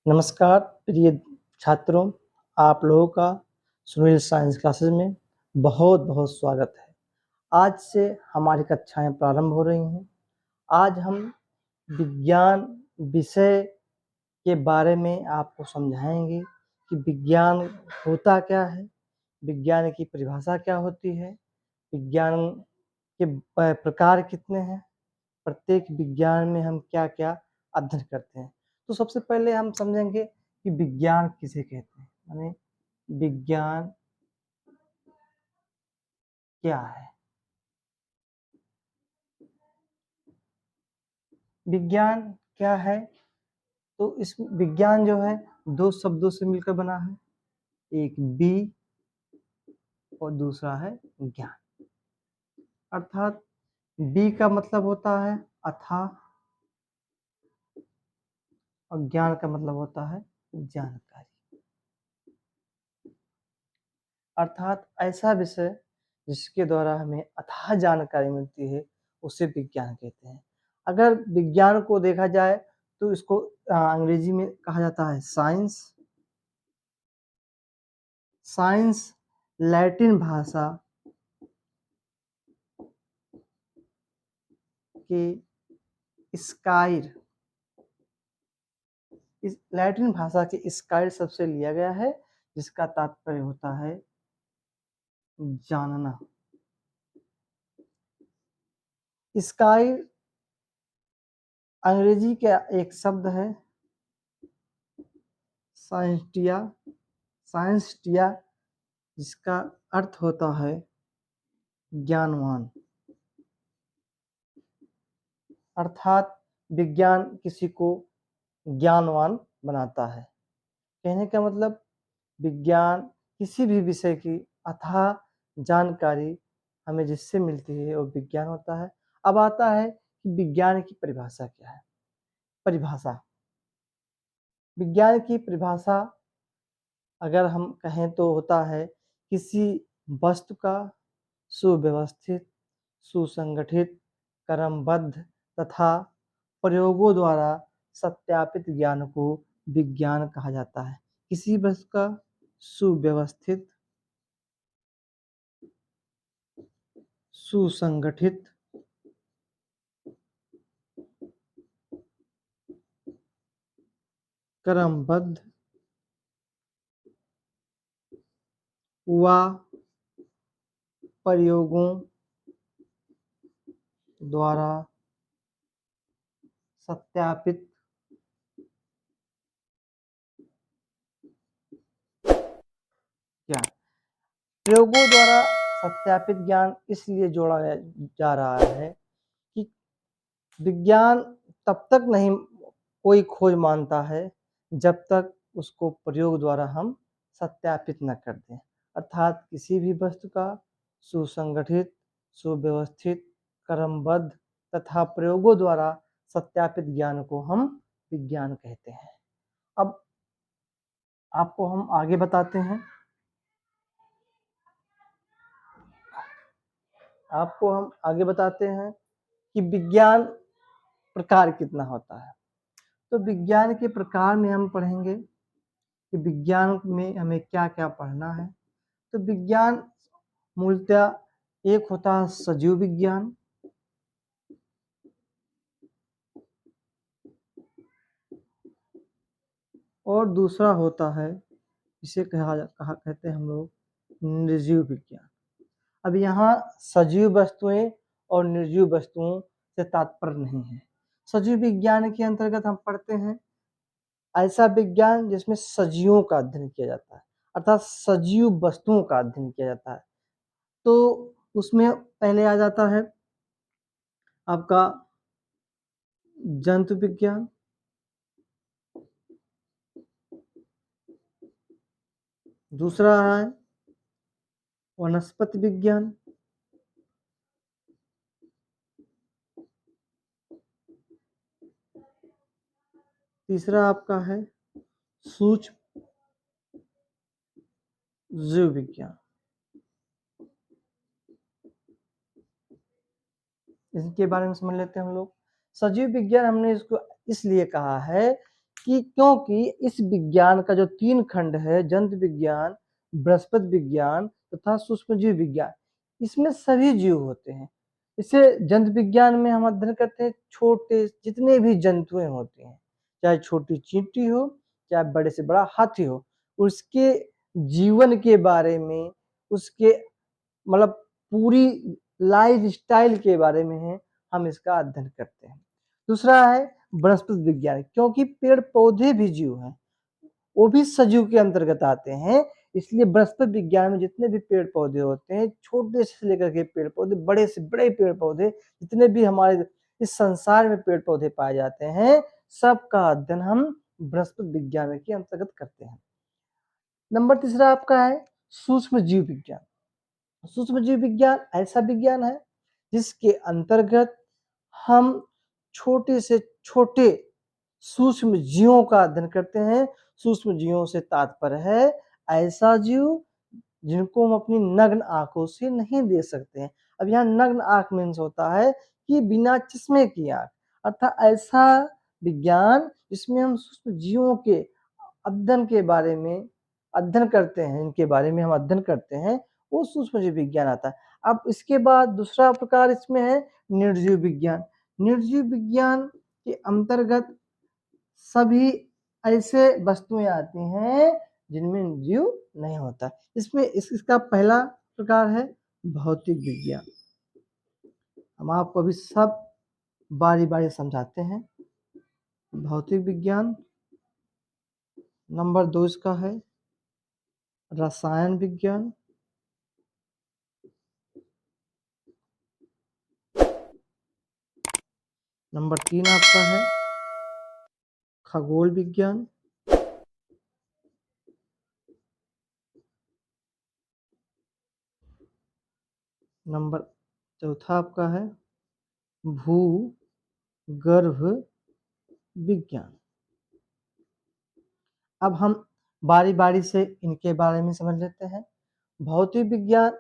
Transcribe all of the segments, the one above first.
नमस्कार प्रिय छात्रों, आप लोगों का सुनील साइंस क्लासेस में बहुत-बहुत स्वागत है। आज से हमारी कक्षाएं प्रारंभ हो रही हैं। आज हम विज्ञान विषय के बारे में आपको समझाएंगे कि विज्ञान होता क्या है, विज्ञान की परिभाषा क्या होती है, विज्ञान के प्रकार कितने हैं, प्रत्येक विज्ञान में हम क्या-क्या अध्ययन करते हैं। तो सबसे पहले हम समझेंगे कि विज्ञान किसे कहते हैं, माने विज्ञान क्या है। विज्ञान क्या है? तो इस विज्ञान जो है दो शब्दों से मिलकर बना है, एक बी और दूसरा है ज्ञान। अर्थात बी का मतलब होता है अथाह और ज्ञान का मतलब होता है जानकारी। अर्थात ऐसा विषय जिसके द्वारा हमें अथाह जानकारी मिलती है उसे विज्ञान कहते हैं। अगर विज्ञान को देखा जाए तो इसको अंग्रेजी में कहा जाता है साइंस। साइंस लैटिन भाषा के स्काइर, इस लैटिन भाषा के स्काइर शब्द से लिया गया है, जिसका तात्पर्य होता है जानना। स्काई अंग्रेजी का एक शब्द है साइंटिया, साइंसटिया, जिसका अर्थ होता है ज्ञानवान। अर्थात विज्ञान किसी को ज्ञानवान बनाता है। कहने का मतलब विज्ञान किसी भी विषय की अथाह जानकारी हमें जिससे मिलती है वो विज्ञान होता है। अब आता है कि विज्ञान की परिभाषा क्या है। परिभाषा, विज्ञान की परिभाषा अगर हम कहें तो होता है किसी वस्तु का सुव्यवस्थित, सुसंगठित, क्रमबद्ध तथा प्रयोगों द्वारा सत्यापित ज्ञान को विज्ञान कहा जाता है। किसी वस्तु का सुव्यवस्थित, सुसंगठित, क्रमबद्ध व प्रयोगों द्वारा सत्यापित ज्ञान। प्रयोगों द्वारा सत्यापित ज्ञान इसलिए जोड़ा जा रहा है कि विज्ञान तब तक नहीं कोई खोज मानता है जब तक उसको प्रयोग द्वारा हम सत्यापित न कर दें। अर्थात किसी भी वस्तु का सुसंगठित, सुव्यवस्थित, क्रमबद्ध तथा प्रयोगों द्वारा सत्यापित ज्ञान को हम विज्ञान कहते हैं। अब आपको हम आगे बताते हैं, कि विज्ञान प्रकार कितना होता है। तो विज्ञान के प्रकार में हम पढ़ेंगे कि विज्ञान में हमें क्या क्या पढ़ना है। तो विज्ञान मूलतः एक होता है सजीव विज्ञान, और दूसरा होता है जिसे कहते हैं हम लोग निर्जीव विज्ञान। अब यहाँ सजीव वस्तुएं और निर्जीव वस्तुओं से तात्पर्य नहीं है। सजीव विज्ञान के अंतर्गत हम पढ़ते हैं ऐसा विज्ञान जिसमें सजीवों का अध्ययन किया जाता है, अर्थात सजीव वस्तुओं का अध्ययन किया जाता है। तो उसमें पहले आ जाता है आपका जंतु विज्ञान, दूसरा है वनस्पति विज्ञान, तीसरा आपका है सूक्ष्म जीव विज्ञान। इसके बारे में समझ लेते हैं हम लोग। सजीव विज्ञान हमने इसको इसलिए कहा है क्योंकि इस विज्ञान का जो 3 खंड है, जंतु विज्ञान, बृहस्पति विज्ञान तथा सूक्ष्मजीव विज्ञान, इसमें सभी जीव होते हैं। इसे जंतु विज्ञान में हम अध्ययन करते हैं छोटे जितने भी जंतुएं होते हैं, चाहे छोटी चींटी हो, चाहे बड़े से बड़ा हाथी हो, उसके जीवन के बारे में, उसके मतलब पूरी लाइफ स्टाइल के बारे में है, हम इसका अध्ययन करते हैं। दूसरा है वनस्पति विज्ञान, क्योंकि पेड़ पौधे भी जीव हैं, वो भी सजीव के अंतर्गत आते हैं, इसलिए वनस्पति विज्ञान में जितने भी पेड़ पौधे होते हैं, छोटे से लेकर के पेड़ पौधे, बड़े से बड़े पेड़ पौधे, जितने भी हमारे इस संसार में पेड़ पौधे पाए जाते हैं, सबका अध्ययन हम वनस्पति विज्ञान के अंतर्गत करते हैं। नंबर तीसरा आपका है सूक्ष्म जीव विज्ञान। सूक्ष्म जीव विज्ञान ऐसा विज्ञान है जिसके अंतर्गत हम छोटे से छोटे सूक्ष्म जीवों का अध्ययन करते हैं। सूक्ष्म जीवों से तात्पर्य है ऐसा जीव जिनको हम अपनी नग्न आंखों से नहीं देख सकते हैं। अब यहाँ नग्न आंख मीन्स होता है कि बिना चश्मे की आंख, अर्थात ऐसा विज्ञान जिसमें हम सूक्ष्म जीवों के अध्ययन के बारे में अध्ययन करते हैं, इनके बारे में हम अध्ययन करते हैं, वो सूक्ष्म जीव विज्ञान आता है। अब इसके बाद दूसरा प्रकार इसमें है निर्जीव विज्ञान। निर्जीव विज्ञान के अंतर्गत सभी ऐसे वस्तुएं आती हैं जिनमें जीव नहीं होता। इसमें इसका पहला प्रकार है भौतिक विज्ञान। हम आपको अभी सब बारी बारी समझाते हैं। भौतिक विज्ञान। नंबर 2 इसका है रसायन विज्ञान। नंबर 3 आपका है खगोल विज्ञान। नंबर चौथा आपका है भूगर्भ विज्ञान। अब हम बारी बारी से इनके बारे में समझ लेते हैं। भौतिक विज्ञान,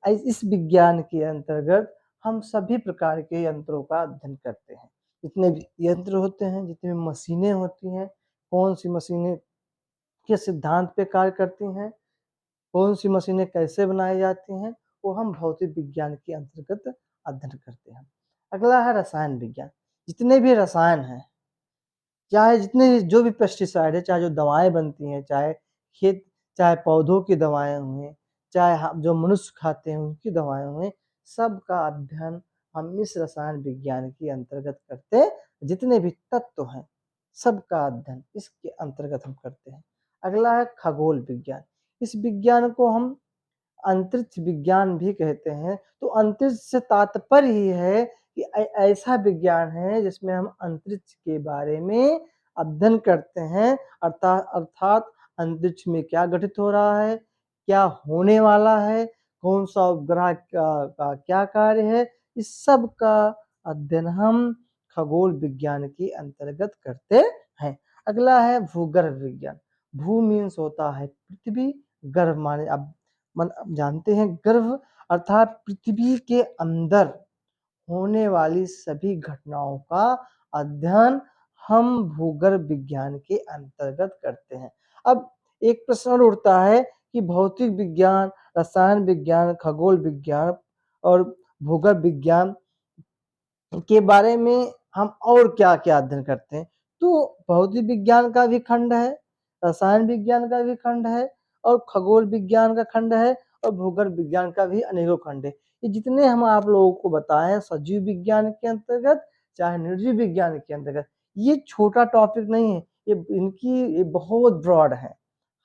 इस विज्ञान के अंतर्गत हम सभी प्रकार के यंत्रों का अध्ययन करते हैं। जितने भी यंत्र होते हैं, जितनी भी मशीनें होती हैं, कौन सी मशीनें किस सिद्धांत पे कार्य करती हैं, कौन सी मशीनें कैसे बनाई जाती हैं, वो हम भौतिक विज्ञान के अंतर्गत अध्ययन करते हैं। अगला है रसायन विज्ञान। जितने भी रसायन हैं, चाहे जितने जो भी पेस्टिसाइड है, चाहे जो दवाएं बनती हैं, चाहे पौधों की दवाएं हुई, चाहे जो मनुष्य खाते हैं उनकी दवाएं हुई, सबका अध्ययन हम इस रसायन विज्ञान के अंतर्गत करते हैं। जितने भी तत्व हैं सबका अध्ययन इसके अंतर्गत हम करते हैं। अगला है खगोल विज्ञान। इस विज्ञान को हम अंतरिक्ष विज्ञान भी कहते हैं। तो अंतरिक्ष से तात्पर्य ही है कि ऐसा विज्ञान है जिसमें हम अंतरिक्ष के बारे में अध्ययन करते हैं, अर्थात अंतरिक्ष में क्या घटित हो रहा है, क्या होने वाला है, कौन सा उपग्रह का क्या कार्य है, इस सब का अध्ययन हम खगोल विज्ञान के अंतर्गत करते हैं। अगला है भूगर्भ विज्ञान। भू मीन्स होता है पृथ्वी, गर्भ माने अब जानते हैं गर्भ अर्थात पृथ्वी के अंदर होने वाली सभी घटनाओं का अध्ययन हम भूगर्भ विज्ञान के अंतर्गत करते हैं। अब एक प्रश्न उठता है कि भौतिक विज्ञान, रसायन विज्ञान, खगोल विज्ञान और भूगर्भ विज्ञान के बारे में हम और क्या क्या अध्ययन करते हैं। तो भौतिक विज्ञान का भी खंड है, रसायन विज्ञान का भी खंड है और खगोल विज्ञान का खंड है और भूगर्भ विज्ञान का भी अनेकों खंड है। ये जितने हम आप लोगों को बताएं सजीव विज्ञान के अंतर्गत चाहे निर्जीव विज्ञान के अंतर्गत, ये छोटा टॉपिक नहीं है, ये बहुत ब्रॉड है।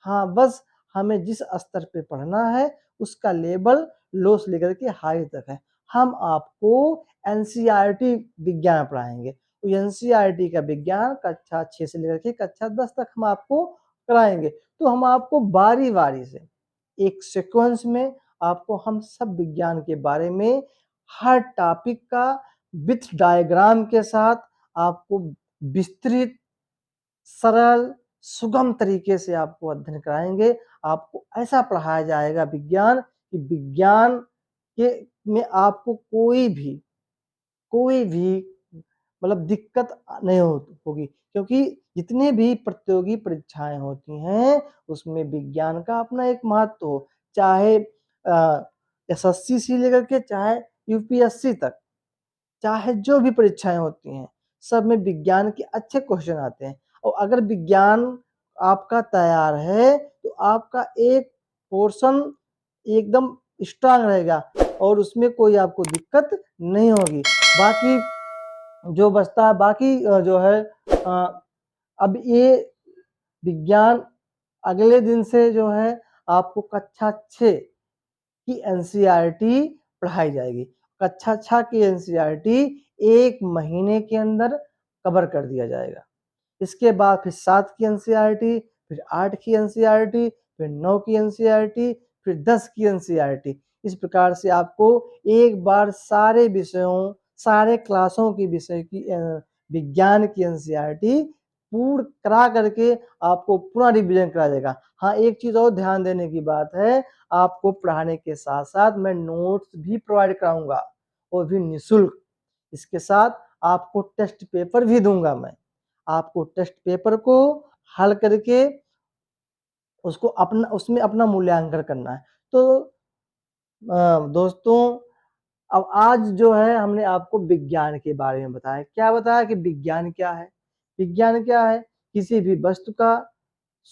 हाँ, बस हमें जिस स्तर पे पढ़ना है उसका लेवल लो से लेकर के हाई तक है। हम आपको एनसीईआरटी विज्ञान पढ़ाएंगे। तो एनसीईआरटी का विज्ञान कक्षा 6 से लेकर के कक्षा 10 तक हम आपको कराएंगे। तो हम आपको बारी बारी से एक सीक्वेंस में आपको हम सब विज्ञान के बारे में हर टॉपिक का विथ डायग्राम के साथ आपको विस्तृत, सरल, सुगम तरीके से आपको अध्ययन कराएंगे। आपको ऐसा पढ़ाया जाएगा विज्ञान कि विज्ञान के में आपको कोई भी मतलब दिक्कत नहीं होगी, क्योंकि जितने भी प्रतियोगी परीक्षाएं होती हैं उसमें विज्ञान का अपना एक महत्व हो, चाहे एसएससी से लेकर के चाहे यूपीएससी तक, चाहे जो भी परीक्षाएं होती हैं सब में विज्ञान के अच्छे क्वेश्चन आते हैं। और अगर विज्ञान आपका तैयार है तो आपका एक पोर्शन एकदम स्ट्रांग रहेगा और उसमें कोई आपको दिक्कत नहीं होगी। बाकी जो बचता है, बाकी जो है अब ये विज्ञान अगले दिन से जो है आपको कक्षा 6 की एनसीईआरटी पढ़ाई जाएगी। कक्षा 6 की एनसीईआरटी 1 महीने के अंदर कवर कर दिया जाएगा। इसके बाद फिर 7 की एनसीईआरटी, फिर 8 की एनसीईआरटी, फिर 9 की एनसीईआरटी, फिर 10 की एनसीईआरटी। इस प्रकार से आपको एक बार सारे विषयों, सारे क्लासों की विषय की विज्ञान की एनसीईआरटी पूर्ण करा करके आपको पूरा रिवीजन कराया जाएगा। हाँ, एक चीज़ और ध्यान देने की बात है, आपको पढ़ाने के साथ-साथ मैं नोट्स भी प्रोवाइड कराऊँगा, वो भी निःशुल्क। इसके साथ आपको टेस्ट पेपर भी दूँगा मैं। आपको टेस्ट पेपर को हल करके उसको उसमें अपना मूल्यांकन करना है। तो दोस्तों, अब आज जो है हमने आपको विज्ञान के बारे में बताया। क्या बताया कि विज्ञान क्या है? विज्ञान क्या है? किसी भी वस्तु का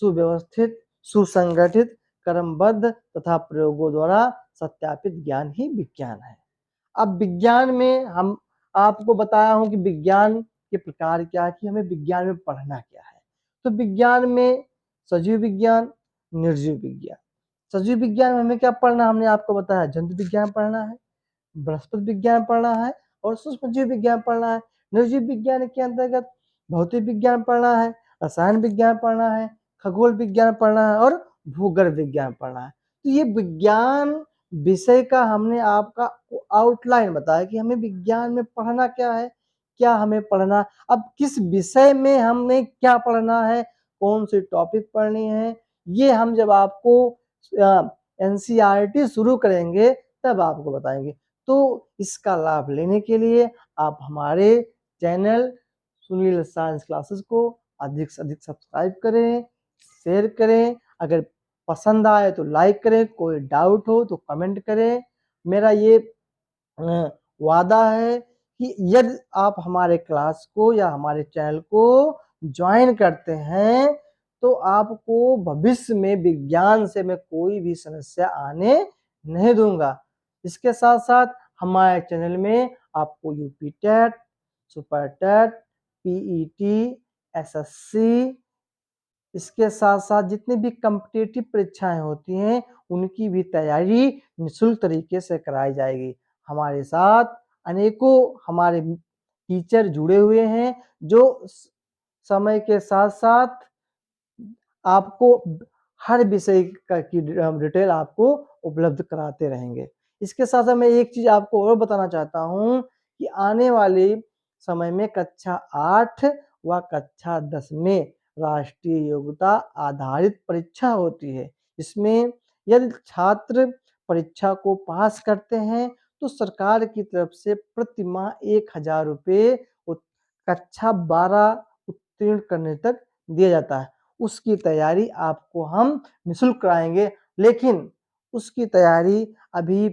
सुव्यवस्थित, सुसंगठित, क्रमबद्ध तथा प्रयोगों द्वारा सत्यापित ज्ञान ही विज्ञान है। अब विज्ञान में हम आपको बताया हूँ कि विज्ञान के प्रकार क्या है, कि हमें विज्ञान में पढ़ना क्या है। तो विज्ञान में सजीव विज्ञान, निर्जीव विज्ञान। सजीव विज्ञान में हमें क्या पढ़ना, हमने आपको बताया जंतु विज्ञान पढ़ना है, वनस्पति विज्ञान पढ़ना है और सूक्ष्म जीव विज्ञान पढ़ना है। निर्जीव विज्ञान के अंतर्गत भौतिक विज्ञान पढ़ना है, रसायन विज्ञान पढ़ना है, खगोल विज्ञान पढ़ना है और भूगर्भ विज्ञान पढ़ना है। तो ये विज्ञान विषय का हमने आपका आउटलाइन बताया कि हमें विज्ञान में पढ़ना क्या है, क्या हमें पढ़ना, अब किस विषय में हमें क्या पढ़ना है, कौन सी टॉपिक पढ़नी है, ये हम जब आपको एनसीईआरटी शुरू करेंगे तब आपको बताएंगे। तो इसका लाभ लेने के लिए आप हमारे चैनल सुनील साइंस क्लासेस को अधिक से अधिक सब्सक्राइब करें, शेयर करें, अगर पसंद आए तो लाइक करें, कोई डाउट हो तो कमेंट करें। मेरा ये वादा है कि यदि आप हमारे क्लास को या हमारे चैनल को ज्वाइन करते हैं तो आपको भविष्य में विज्ञान से मैं कोई भी समस्या आने नहीं दूंगा। इसके साथ साथ हमारे चैनल में आपको UP TET, super TET, PET, SSC, इसके साथ साथ जितनी भी कॉम्पिटिटिव परीक्षाएं होती हैं उनकी भी तैयारी निःशुल्क तरीके से कराई जाएगी। हमारे साथ अनेकों हमारे टीचर जुड़े हुए हैं जो समय के साथ साथ आपको हर विषय की डिटेल आपको उपलब्ध कराते रहेंगे। इसके साथ साथ मैं एक चीज़ आपको और बताना चाहता हूँ कि आने वाले समय में कक्षा 8 व कक्षा 10 में राष्ट्रीय योग्यता आधारित परीक्षा होती है। इसमें यदि छात्र परीक्षा को पास करते हैं तो सरकार की तरफ से प्रति माह 1000 रुपये कक्षा 12 उत्तीर्ण करने तक दिया जाता है। उसकी तैयारी आपको हम निःशुल्क कराएंगे, लेकिन उसकी तैयारी अभी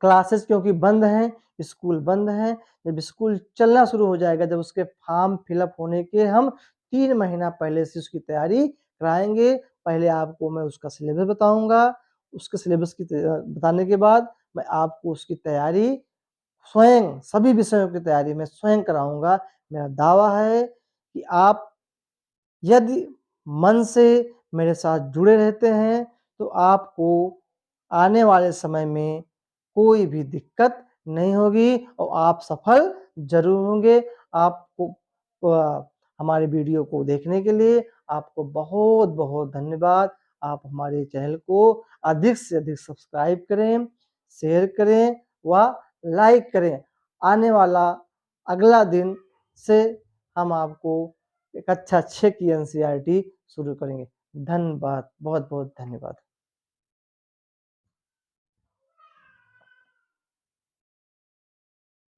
क्लासेस क्योंकि बंद हैं, स्कूल बंद हैं, जब स्कूल चलना शुरू हो जाएगा, जब उसके फॉर्म फिलअप होने के हम 3 महीना पहले से उसकी तैयारी कराएंगे। पहले आपको मैं उसका सिलेबस बताऊंगा, उसके सिलेबस की बताने के बाद मैं आपको उसकी तैयारी स्वयं, सभी विषयों की तैयारी मैं स्वयं कराऊंगा। मेरा दावा है कि आप यदि मन से मेरे साथ जुड़े रहते हैं तो आपको आने वाले समय में कोई भी दिक्कत नहीं होगी और आप सफल ज़रूर होंगे। आपको हमारे वीडियो को देखने के लिए आपको बहुत-बहुत धन्यवाद। आप हमारे चैनल को अधिक से अधिक सब्सक्राइब करें, शेयर करें व लाइक करें। आने वाला अगला दिन से हम आपको कक्षा 6 की एनसीईआरटी शुरू करेंगे। धन्यवाद, बहुत-बहुत धन्यवाद।